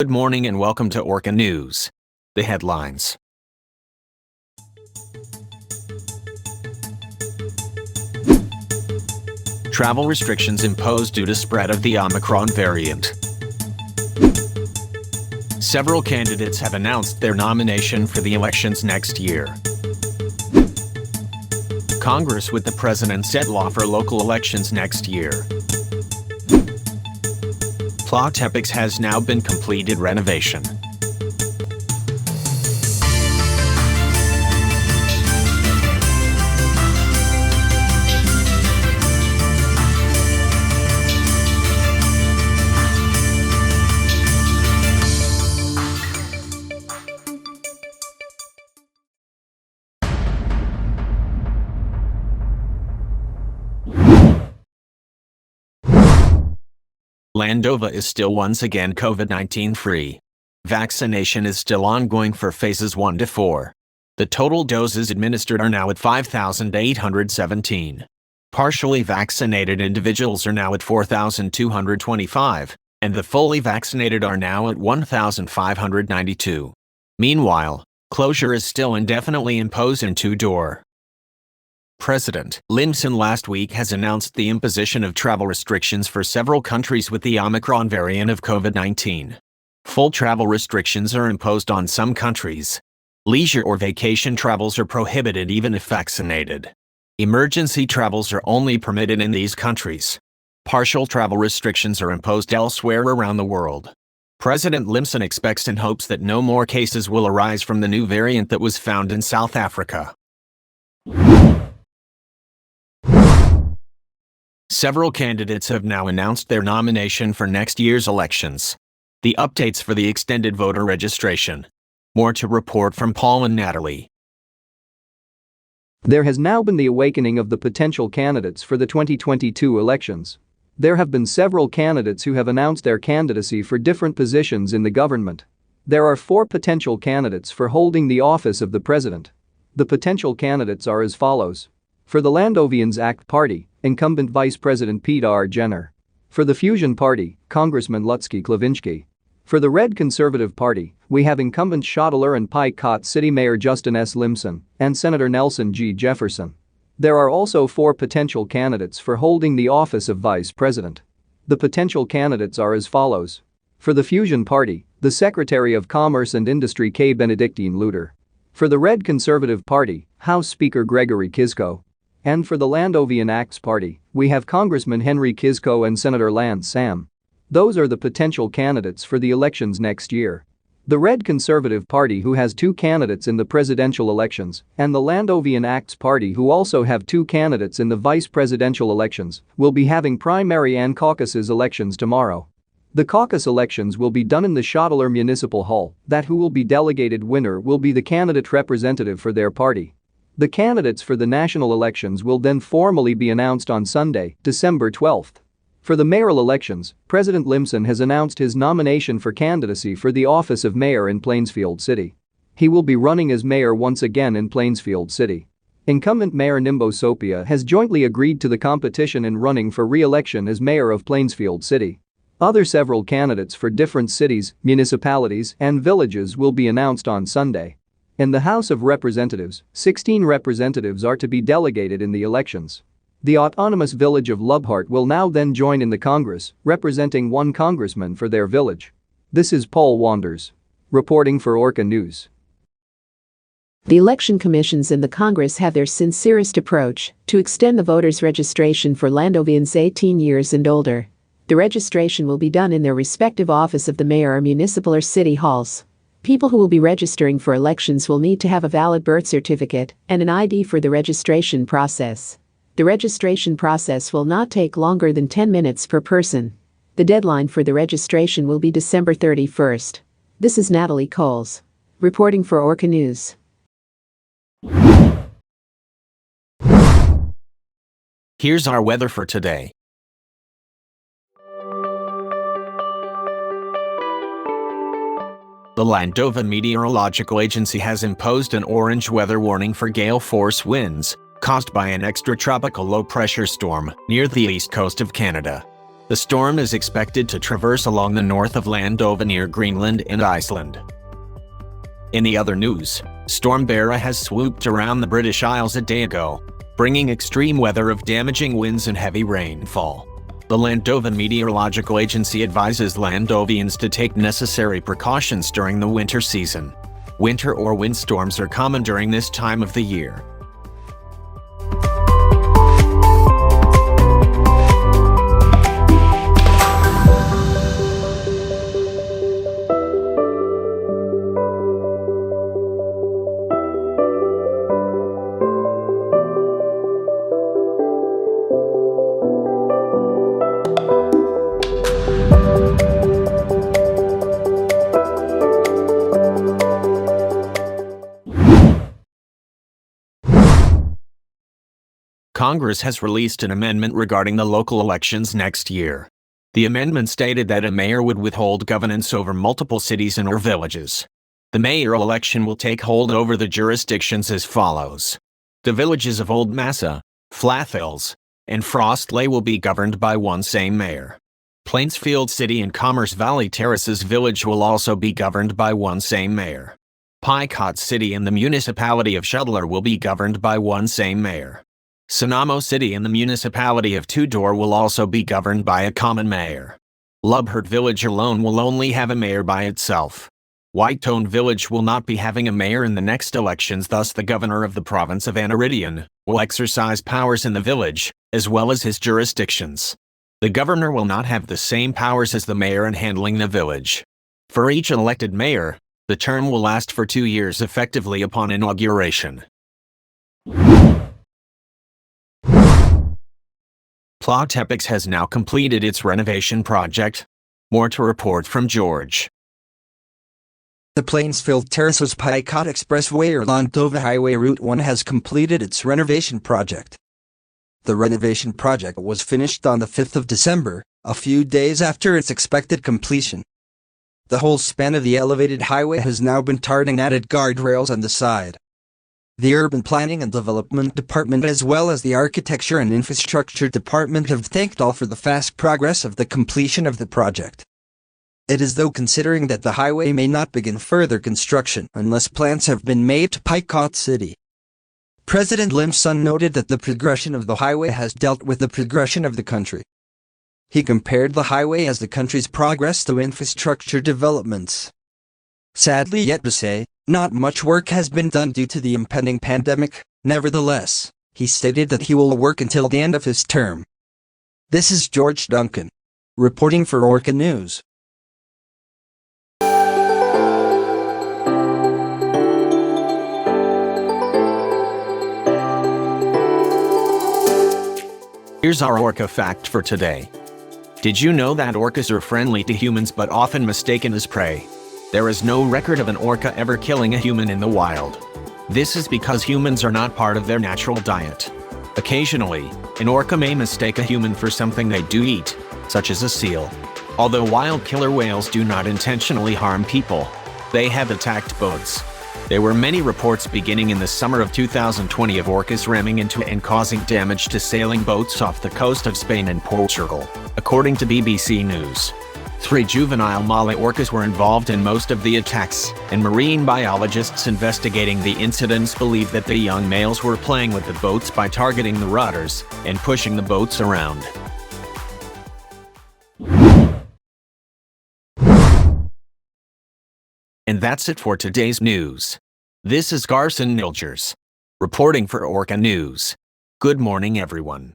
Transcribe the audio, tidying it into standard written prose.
Good morning and welcome to Orca News. The headlines. Travel restrictions imposed due to spread of the Omicron variant. Several candidates have announced their nomination for the elections next year. Congress with the president set law for local elections next year. Plot Epics has now been completed renovation. Landova is still once again COVID-19 free. Vaccination is still ongoing for phases 1 to 4. The total doses administered are now at 5,817. Partially vaccinated individuals are now at 4,225, and the fully vaccinated are now at 1,592. Meanwhile, closure is still indefinitely imposed in two-door. President Limson last week has announced the imposition of travel restrictions for several countries with the Omicron variant of COVID-19. Full travel restrictions are imposed on some countries. Leisure or vacation travels are prohibited even if vaccinated. Emergency travels are only permitted in these countries. Partial travel restrictions are imposed elsewhere around the world. President Limson expects and hopes that no more cases will arise from the new variant that was found in South Africa. Several candidates have now announced their nomination for next year's elections. The updates for the extended voter registration. More to report from Paul and Natalie. There has now been the awakening of the potential candidates for the 2022 elections. There have been several candidates who have announced their candidacy for different positions in the government. There are 4 potential candidates for holding the office of the president. The potential candidates are as follows. For the Landovians ACT Party, incumbent Vice President Peter Jenner. For the Fusion Party, Congressman LiQWYD. For the Red Conservative Party, we have incumbent Shottler and Pike Cot City Mayor Justin S. Limson and Senator Nelson G. Jefferson. There are also 4 potential candidates for holding the office of Vice President. The potential candidates are as follows. For the Fusion Party, the Secretary of Commerce and Industry K. Benedictine Luter. For the Red Conservative Party, House Speaker Gregory Kiszko. And for the Landovian ACT's Party, we have Congressman Henry Kiszko and Senator Lance Sam. Those are the potential candidates for the elections next year. The Red Conservative Party, who has 2 candidates in the presidential elections, and the Landovian ACT's Party, who also have 2 candidates in the vice presidential elections, will be having primary and caucuses elections tomorrow. The caucus elections will be done in the Shottler Municipal Hall. That who will be delegated winner will be the candidate representative for their party. The candidates for the national elections will then formally be announced on Sunday, December 12th. For the mayoral elections, President Limson has announced his nomination for candidacy for the office of mayor in Plainsfield City. He will be running as mayor once again in Plainsfield City. Incumbent Mayor Nimbo Sopia has jointly agreed to the competition in running for re-election as mayor of Plainsfield City. Other several candidates for different cities, municipalities, and villages will be announced on Sunday. In the House of Representatives, 16 representatives are to be delegated in the elections. The autonomous village of Lubhart will now then join in the Congress, representing 1 congressman for their village. This is Paul Wanders reporting for Orca News. The election commissions in the Congress have their sincerest approach to extend the voters' registration for Landovians 18 years and older. The registration will be done in their respective office of the mayor or municipal or city halls. People who will be registering for elections will need to have a valid birth certificate and an ID for the registration process. The registration process will not take longer than 10 minutes per person. The deadline for the registration will be December 31st. This is Natalie Coles reporting for Orca News. Here's our weather for today. The Landova Meteorological Agency has imposed an orange weather warning for gale force winds caused by an extratropical low-pressure storm near the east coast of Canada. The storm is expected to traverse along the north of Landova near Greenland and Iceland. In the other news, Storm Bera has swooped around the British Isles a day ago, bringing extreme weather of damaging winds and heavy rainfall. The Landova Meteorological Agency advises Landovians to take necessary precautions during the winter season. Winter or windstorms are common during this time of the year. Congress has released an amendment regarding the local elections next year. The amendment stated that a mayor would withhold governance over multiple cities and/or villages. The mayoral election will take hold over the jurisdictions as follows. The villages of Old Massa, Flathills, and Frostley will be governed by one same mayor. Plainsfield City and Commerce Valley Terraces Village will also be governed by one same mayor. Picot City and the municipality of Shuttler will be governed by one same mayor. Sonamo City and the municipality of Tudor will also be governed by a common mayor. Lubhert Village alone will only have a mayor by itself. Whitetone Village will not be having a mayor in the next elections, thus the governor of the province of Anaridian will exercise powers in the village, as well as his jurisdictions. The governor will not have the same powers as the mayor in handling the village. For each elected mayor, the term will last for 2 years effectively upon inauguration. Plot Epics has now completed its renovation project. More to report from George. The Plainsfield Terraces Picot Expressway or Landova Highway Route 1 has completed its renovation project. The renovation project was finished on the 5th of December, a few days after its expected completion. The whole span of the elevated highway has now been tarred and added guardrails on the side. The Urban Planning and Development Department as well as the Architecture and Infrastructure Department have thanked all for the fast progress of the completion of the project. It is though considering that the highway may not begin further construction unless plans have been made to Picot City. President Lim Sun noted that the progression of the highway has dealt with the progression of the country. He compared the highway as the country's progress to infrastructure developments. Sadly yet to say, not much work has been done due to the impending pandemic. Nevertheless, he stated that he will work until the end of his term. This is George Duncan, reporting for Orca News. Here's our Orca fact for today. Did you know that orcas are friendly to humans but often mistaken as prey? There is no record of an orca ever killing a human in the wild. This is because humans are not part of their natural diet. Occasionally, an orca may mistake a human for something they do eat, such as a seal. Although wild killer whales do not intentionally harm people, they have attacked boats. There were many reports beginning in the summer of 2020 of orcas ramming into and causing damage to sailing boats off the coast of Spain and Portugal, according to BBC News. 3 juvenile Male orcas were involved in most of the attacks, and marine biologists investigating the incidents believe that the young males were playing with the boats by targeting the rudders and pushing the boats around. And that's it for today's news. This is Garson Nilgers, reporting for Orca News. Good morning, everyone.